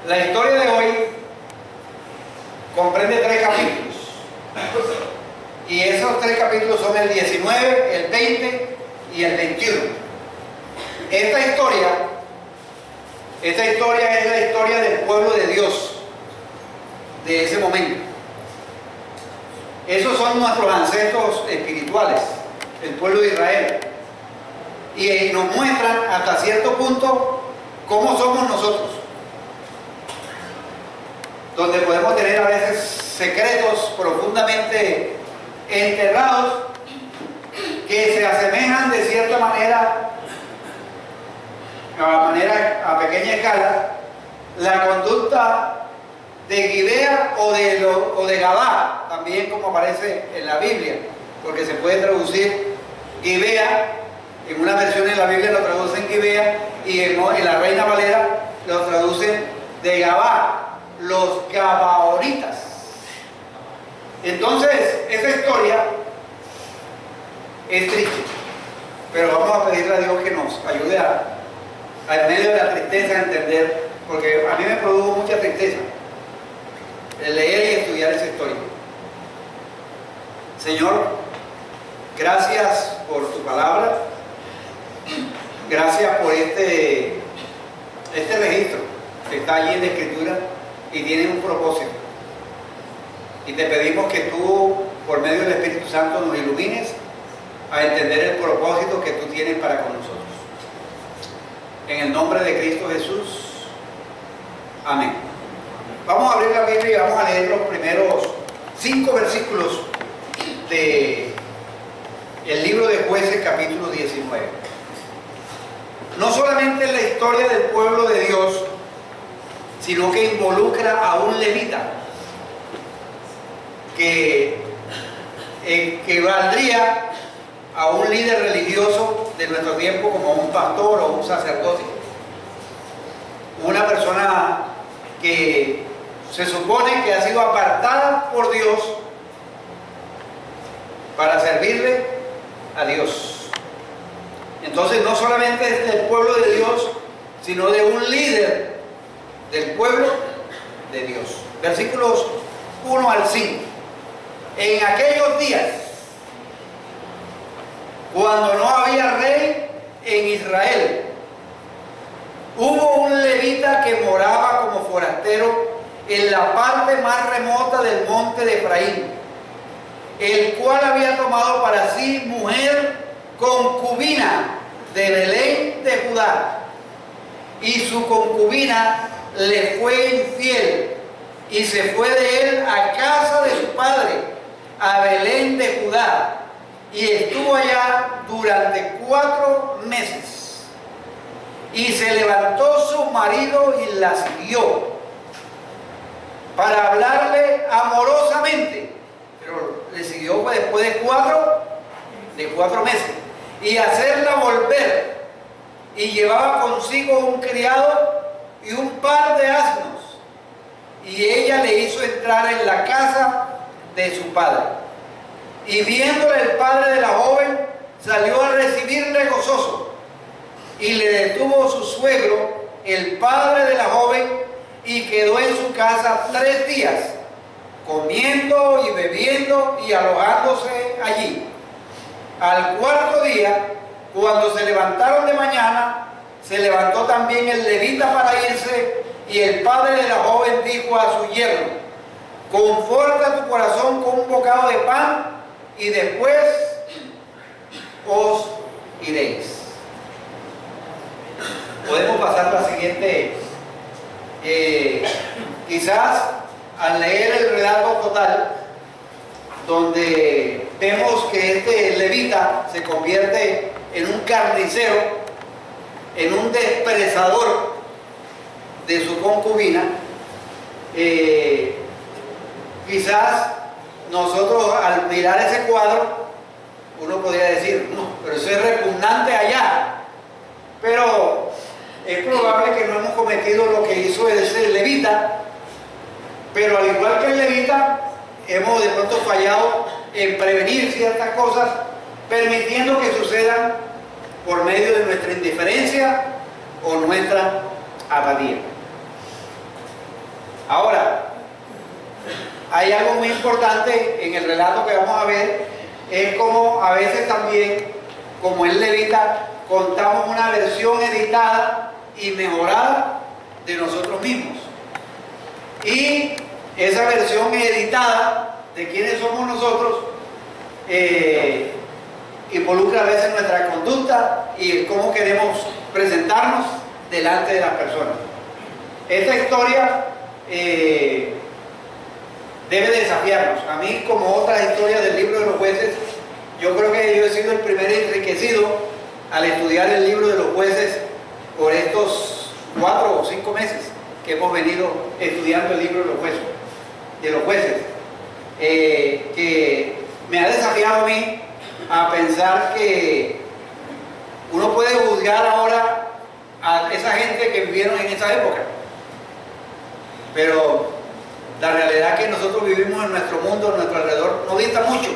La historia de hoy comprende 3 capítulos. Y esos 3 capítulos son el 19, el 20 y el 21. Esta historia es la historia del pueblo de Dios de ese momento. Esos son nuestros ancestros espirituales, el pueblo de Israel. Y nos muestran hasta cierto punto cómo somos nosotros. Donde podemos tener a veces secretos profundamente enterrados que se asemejan de cierta manera, a pequeña escala, la conducta de Gibea o de Gabá, también como aparece en la Biblia, porque se puede traducir Gibea, en una versión en la Biblia lo traducen Gibea y en la Reina Valera lo traducen de Gabá, los gabaonitas. Entonces, esa historia es triste, pero vamos a pedirle a Dios que nos ayude en medio de la tristeza a entender, porque a mí me produjo mucha tristeza el leer y estudiar esa historia. Señor, gracias por tu palabra, gracias por este registro que está allí en la Escritura y tiene un propósito. Y te pedimos que tú, por medio del Espíritu Santo, nos ilumines a entender el propósito que tú tienes para con nosotros. En el nombre de Cristo Jesús. Amén. Vamos a abrir la Biblia y vamos a leer los primeros 5 versículos del libro de Jueces, capítulo 19. No solamente es la historia del pueblo de Dios, sino que involucra a un levita que valdría a un líder religioso de nuestro tiempo como un pastor o un sacerdote. Una persona que se supone que ha sido apartada por Dios para servirle a Dios. Entonces no solamente es del pueblo de Dios, sino de un líder del pueblo de Dios. Versículos 1 al 5. En aquellos días, cuando no había rey en Israel, hubo un levita que moraba como forastero en la parte más remota del monte de Efraín, el cual había tomado para sí mujer concubina de Belén de Judá, y su concubina le fue infiel y se fue de él a casa de su padre, a Belén de Judá, y estuvo allá durante 4 meses. Y se levantó su marido y la siguió para hablarle amorosamente, pero le siguió después de 4 meses, y hacerla volver, y llevaba consigo un criado y un par de asnos, y ella le hizo entrar en la casa de su padre. Y viéndole el padre de la joven, salió a recibirle gozoso, y le detuvo su suegro, el padre de la joven, y quedó en su casa 3 días, comiendo y bebiendo y alojándose allí. Al 4.º día, cuando se levantaron de mañana, se levantó también el levita para irse, y el padre de la joven dijo a su yerno: conforta tu corazón con un bocado de pan, y después os iréis. Podemos pasar a la siguiente. Quizás al leer el relato total, donde vemos que este levita se convierte en un carnicero, en un desprezador de su concubina, quizás nosotros al mirar ese cuadro, uno podría decir: no, pero eso es repugnante allá. Pero es probable que no hemos cometido lo que hizo ese levita, pero al igual que el levita, hemos de pronto fallado en prevenir ciertas cosas, permitiendo que sucedan por medio de nuestra indiferencia o nuestra apatía. Ahora, hay algo muy importante en el relato que vamos a ver, es como a veces también, como el levita, contamos una versión editada y mejorada de nosotros mismos. Y esa versión editada de quiénes somos nosotros involucra a veces nuestra conducta y cómo queremos presentarnos delante de las personas. Esta historia debe desafiarnos. A mí, como otras historias del libro de los jueces, yo creo que yo he sido el primer enriquecido al estudiar el libro de los jueces por estos 4 o 5 meses que hemos venido estudiando el libro de los jueces, que me ha desafiado a mí a pensar que uno puede juzgar ahora a esa gente que vivieron en esa época, pero la realidad que nosotros vivimos en nuestro mundo, a nuestro alrededor, no dista mucho.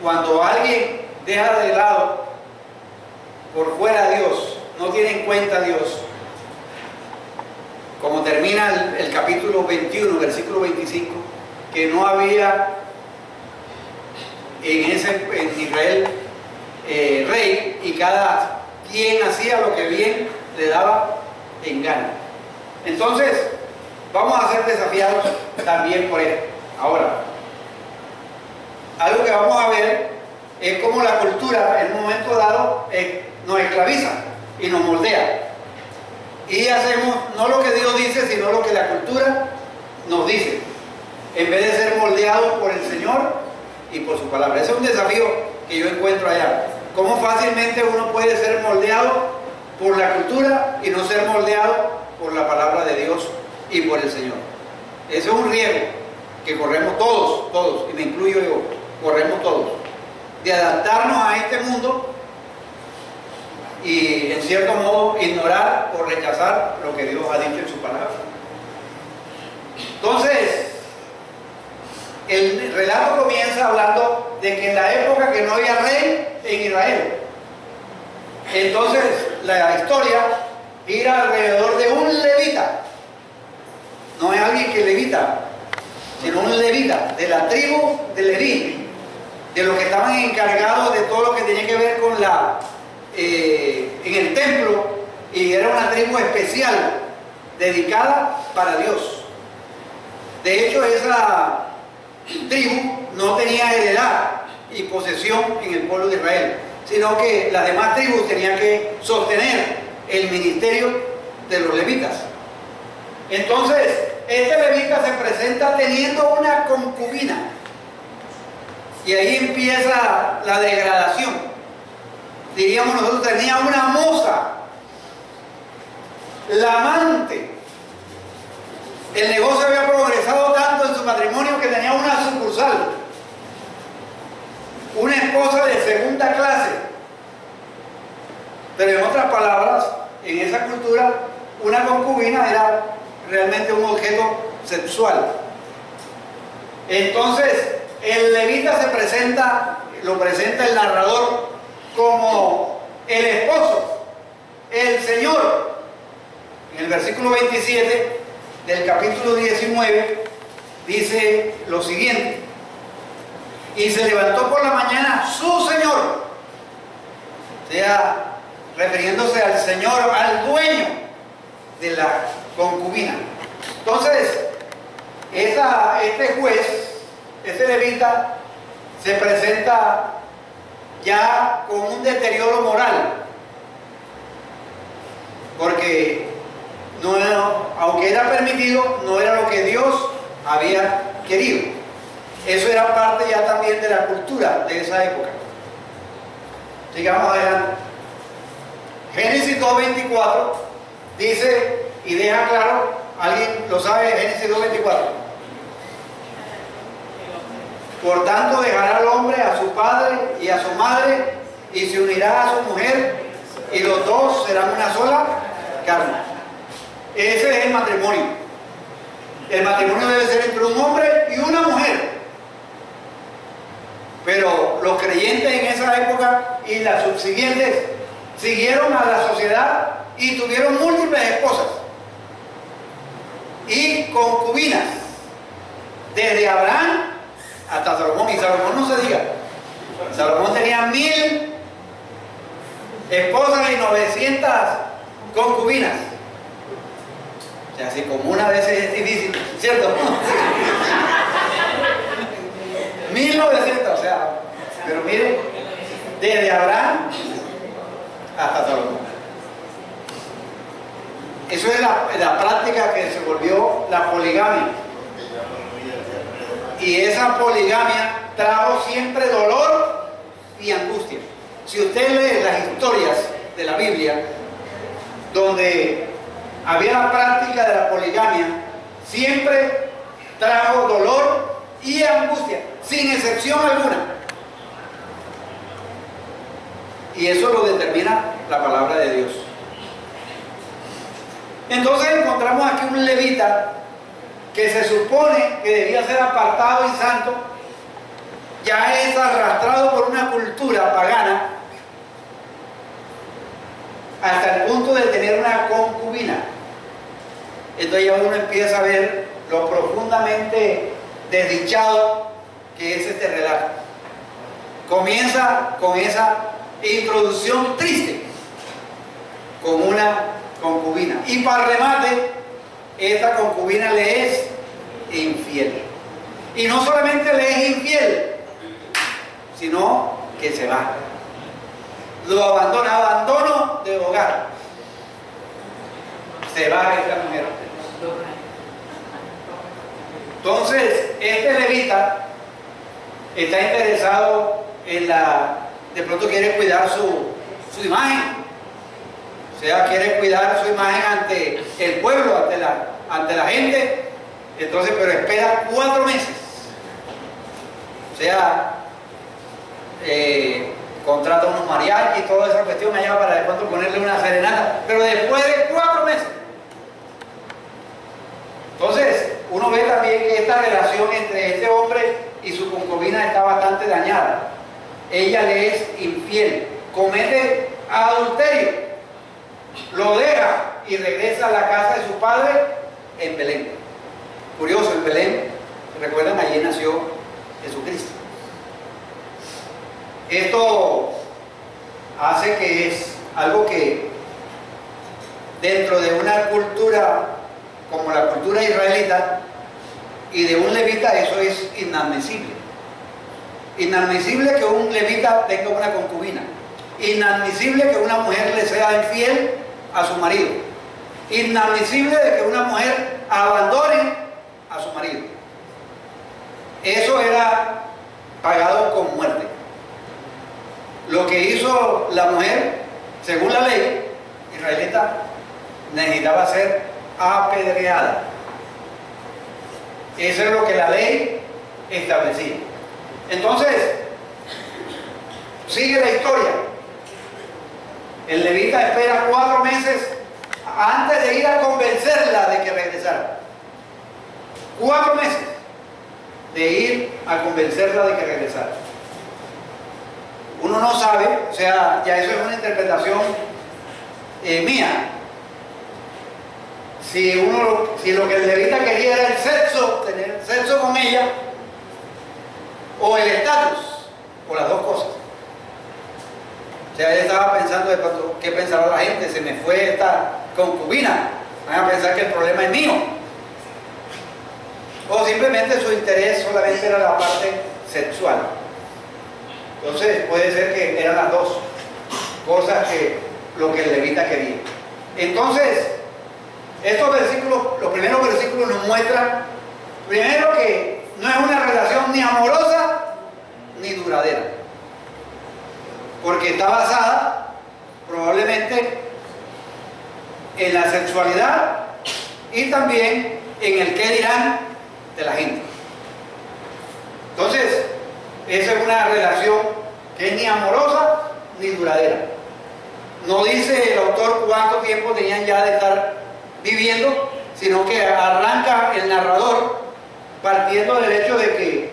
Cuando alguien deja de lado por fuera a Dios, no tiene en cuenta a Dios, como termina el capítulo 21, versículo 25, que no había en Israel rey, y cada quien hacía lo que bien le daba en gana. Entonces, vamos a ser desafiados también por esto. Ahora, algo que vamos a ver es cómo la cultura en un momento dado nos esclaviza y nos moldea. Y hacemos no lo que Dios dice, sino lo que la cultura nos dice, en vez de ser moldeados por el Señor y por su palabra. Ese es un desafío que yo encuentro allá. Cómo fácilmente uno puede ser moldeado por la cultura y no ser moldeado por la palabra de Dios y por el Señor. Ese es un riesgo que corremos todos, y me incluyo yo, corremos todos, de adaptarnos a este mundo y en cierto modo ignorar o rechazar lo que Dios ha dicho en su palabra. Entonces, el relato comienza hablando de que en la época que no había rey en Israel, entonces la historia gira alrededor de un levita. No es alguien que levita, sino un levita de la tribu de Leví, de los que estaban encargados de todo lo que tenía que ver con en el templo, y era una tribu especial dedicada para Dios. De hecho, esa tribu no tenía heredad y posesión en el pueblo de Israel, sino que las demás tribus tenían que sostener el ministerio de los levitas. Entonces, este levita se presenta teniendo una concubina, y ahí empieza la degradación. Diríamos nosotros, tenía una moza, la amante. El negocio había progresado tanto en su matrimonio que tenía una sucursal, una esposa de segunda clase. Pero en otras palabras, en esa cultura, una concubina era realmente un objeto sexual. Entonces, el levita lo presenta el narrador como el esposo, el Señor. En el versículo 27 del capítulo 19 dice lo siguiente: y se levantó por la mañana su Señor, o sea, refiriéndose al Señor, al dueño de la concubina. Entonces, este juez, este levita, se presenta ya con un deterioro moral, porque aunque era permitido, no era lo que Dios había querido. Eso era parte ya también de la cultura de esa época. Sigamos adelante. Génesis 2:24 dice y deja claro, ¿alguien lo sabe? Génesis 2:24. Por tanto dejará al hombre a su padre y a su madre, y se unirá a su mujer, y los dos serán una sola carne. Ese es el matrimonio. El matrimonio debe ser entre un hombre y una mujer. Pero los creyentes en esa época y las subsiguientes siguieron a la sociedad y tuvieron múltiples esposas. Y concubinas, desde Abraham hasta Salomón. Y Salomón no se diga, Salomón tenía 1000 esposas y 900 concubinas. O sea, así como una vez es difícil, ¿cierto? 1900, o sea, pero miren, desde Abraham hasta Salomón. Eso es la práctica que se volvió la poligamia. Y esa poligamia trajo siempre dolor y angustia. Si usted lee las historias de la Biblia, donde había la práctica de la poligamia, siempre trajo dolor y angustia, sin excepción alguna. Y eso lo determina la palabra de Dios. Entonces encontramos aquí un levita que se supone que debía ser apartado y santo, ya es arrastrado por una cultura pagana hasta el punto de tener una concubina. Entonces ya uno empieza a ver lo profundamente desdichado que es este relato. Comienza con esa introducción triste, con una concubina. Y para remate, esta concubina le es infiel. Y no solamente le es infiel, sino que se va. Lo abandona, abandono de hogar. Se va esta mujer. Entonces, este levita está interesado en de pronto quiere cuidar su imagen. O sea, quiere cuidar su imagen ante el pueblo, ante la gente. Entonces, pero espera 4 meses. O sea, contrata unos mariachis y toda esa cuestión allá para de pronto ponerle una serenata. Pero después de 4 meses. Entonces, uno ve también que esta relación entre este hombre y su concubina está bastante dañada. Ella le es infiel, comete adulterio, lo deja y regresa a la casa de su padre en Belén. Curioso, en Belén, recuerdan, allí nació Jesucristo. Esto hace que es algo que dentro de una cultura como la cultura israelita y de un levita, eso es inadmisible. Inadmisible que un levita tenga una concubina. Inadmisible que una mujer le sea infiel a su marido. Inadmisible de que una mujer abandone a su marido. Eso era pagado con muerte. Lo que hizo la mujer, según la ley israelita, necesitaba ser apedreada. Eso es lo que la ley establecía. Entonces, sigue la historia. El levita espera 4 meses antes de ir a convencerla de que regresara. 4 meses de ir a convencerla de que regresara. Uno no sabe, o sea, ya eso es una interpretación mía. Si lo que el levita quería era el sexo, tener sexo con ella, o el estatus, o las dos cosas. O sea, él estaba pensando de pronto, ¿qué pensará la gente? Se me fue esta concubina, van a pensar que el problema es mío. O simplemente su interés solamente era la parte sexual. Entonces puede ser que eran las dos cosas que lo que el levita quería. Entonces, estos versículos, los primeros versículos nos muestran, primero, que no es una relación ni amorosa ni duradera, porque está basada probablemente en la sexualidad y también en el qué dirán de la gente. Entonces, esa es una relación que es ni amorosa ni duradera. No dice el autor cuánto tiempo tenían ya de estar viviendo, sino que arranca el narrador partiendo del hecho de que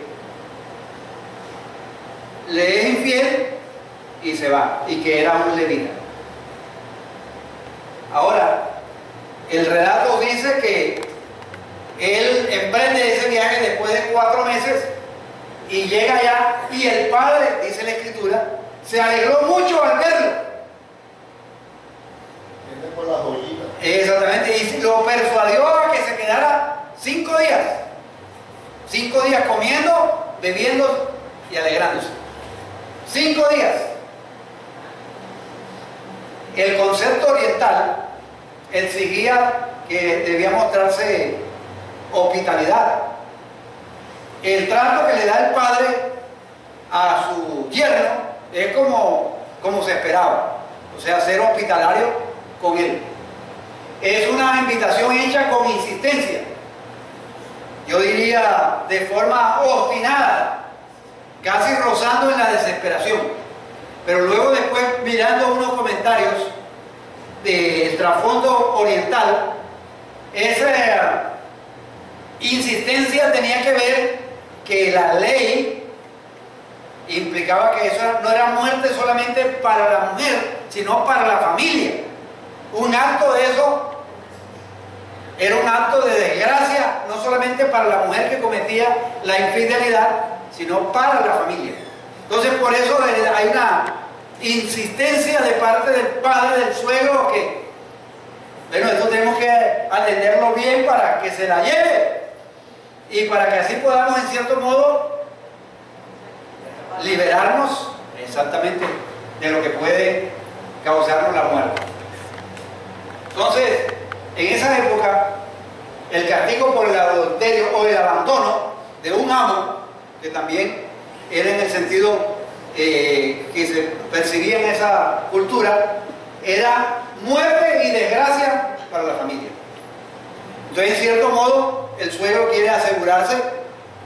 le es infiel y se va, y que era un levita. Ahora, el relato dice que él emprende ese viaje después de 4 meses y llega allá y el padre, dice la escritura, se alegró mucho al verlo. Viene por la joyita. Exactamente, y lo persuadió a que se quedara 5 días. 5 días comiendo, bebiendo y alegrándose. 5 días. El concepto oriental exigía que debía mostrarse hospitalidad. El trato que le da el padre a su yerno es como se esperaba, o sea, ser hospitalario con él. Es una invitación hecha con insistencia, yo diría de forma obstinada, casi rozando en la desesperación. Pero luego, después, mirando unos comentarios del trasfondo oriental, esa insistencia tenía que ver que la ley implicaba que eso no era muerte solamente para la mujer, sino para la familia. Un acto de eso era un acto de desgracia, no solamente para la mujer que cometía la infidelidad, sino para la familia. Entonces, por eso hay una insistencia de parte del padre, del suegro, que, bueno, esto tenemos que atenderlo bien para que se la lleve y para que así podamos, en cierto modo, liberarnos exactamente de lo que puede causarnos la muerte. Entonces, en esa época, el castigo por el adulterio o el abandono de un amo, que también era en el sentido que se perseguía en esa cultura, era muerte y desgracia para la familia. Entonces, en cierto modo, el suegro quiere asegurarse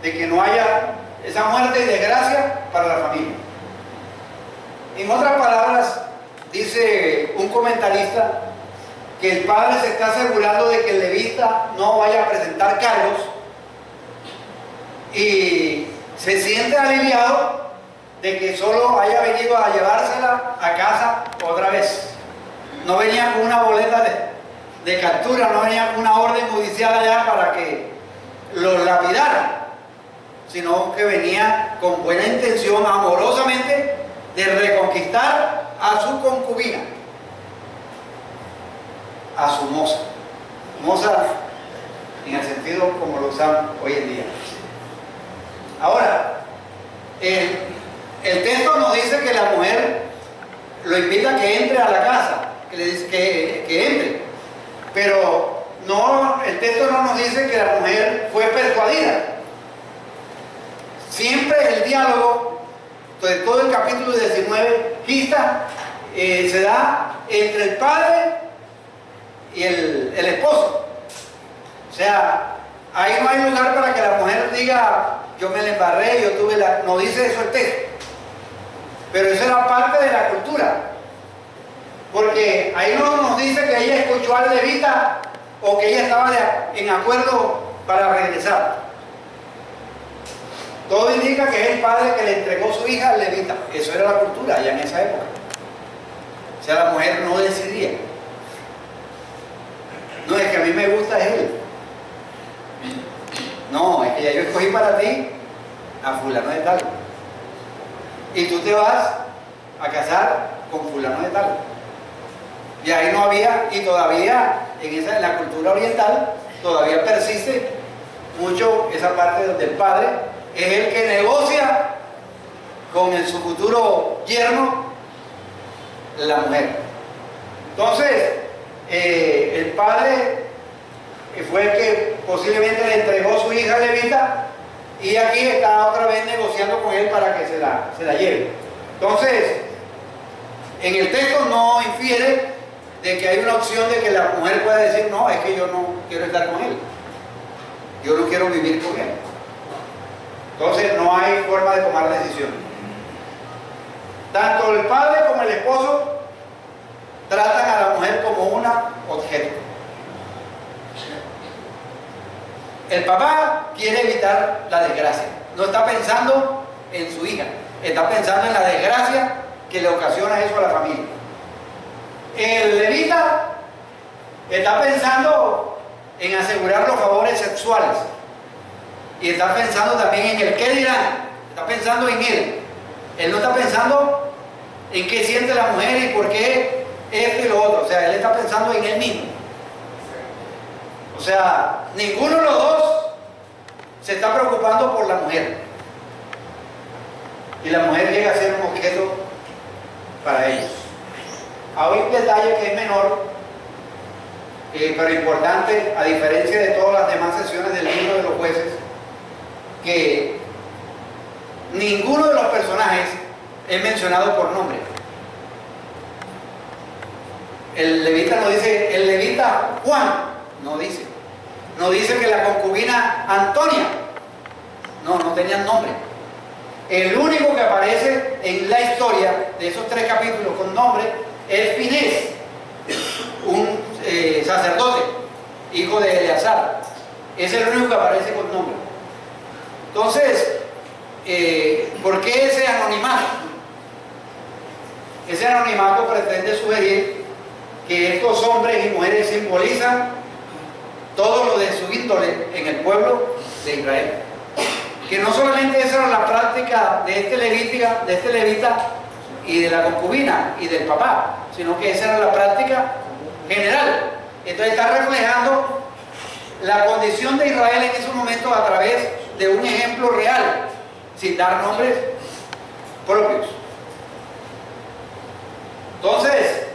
de que no haya esa muerte y desgracia para la familia. En otras palabras, dice un comentarista que el padre se está asegurando de que el levita no vaya a presentar cargos y se siente aliviado de que solo haya venido a llevársela a casa otra vez. No venía con una boleta de captura, no venía con una orden judicial allá para que lo lapidaran, sino que venía con buena intención, amorosamente, de reconquistar a su concubina, a su moza. Moza en el sentido como lo usan hoy en día. Ahora, el texto nos dice que la mujer lo invita a que entre a la casa, que le dice que entre, pero no, el texto no nos dice que la mujer fue persuadida. Siempre el diálogo de todo el capítulo 19 se da entre el padre y el esposo. O sea, ahí no hay lugar para que la mujer diga, yo me la embarré, yo tuve la... No dice eso el texto. Pero eso era parte de la cultura. Porque ahí no nos dice que ella escuchó al levita o que ella estaba en acuerdo para regresar. Todo indica que es el padre que le entregó su hija al levita. Eso era la cultura allá en esa época. O sea, la mujer no decidía. No, es que a mí me gusta él. No, es que ya yo escogí para ti a fulano de tal. Y tú te vas a casar con fulano de tal. Y ahí no había, y todavía en la cultura oriental, todavía persiste mucho esa parte donde el padre es el que negocia con su futuro yerno la mujer. Entonces, el padre fue el que posiblemente le entregó su hija levita y aquí está otra vez negociando con él para que se la lleve. Entonces, en el texto no infiere de que hay una opción de que la mujer pueda decir, no, es que yo no quiero estar con él, yo no quiero vivir con él. Entonces no hay forma de tomar decisión. Tanto el padre como el esposo tratan a la mujer como una objeto. El papá quiere evitar la desgracia, no está pensando en su hija, está pensando en la desgracia que le ocasiona eso a la familia. El levita está pensando en asegurar los favores sexuales. Y está pensando también en el qué dirán, está pensando en él. Él no está pensando en qué siente la mujer y por qué esto y lo otro. O sea, él está pensando en él mismo. O sea, ninguno de los dos se está preocupando por la mujer. Y la mujer llega a ser un objeto para ellos. Hay un detalle que es menor, pero importante, a diferencia de todas las demás sesiones del libro de los jueces, que ninguno de los personajes es mencionado por nombre. El levita no dice, el levita Juan, no dice. No dice que la concubina Antonia, no tenían nombre. El único que aparece en la historia de esos 3 capítulos con nombre es Finés, un sacerdote, hijo de Eleazar. Es el único que aparece con nombre. Entonces, ¿por qué ese anonimato? Ese anonimato pretende sugerir que estos hombres y mujeres simbolizan todo lo de su índole en el pueblo de Israel. Que no solamente esa era la práctica de este levita y de la concubina y del papá, sino que esa era la práctica general. Entonces está reflejando la condición de Israel en esos momentos a través de un ejemplo real, sin dar nombres propios. Entonces,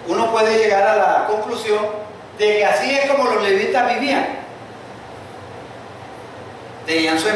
uno puede llegar a la conclusión de que así es como los levitas vivían. Tenían su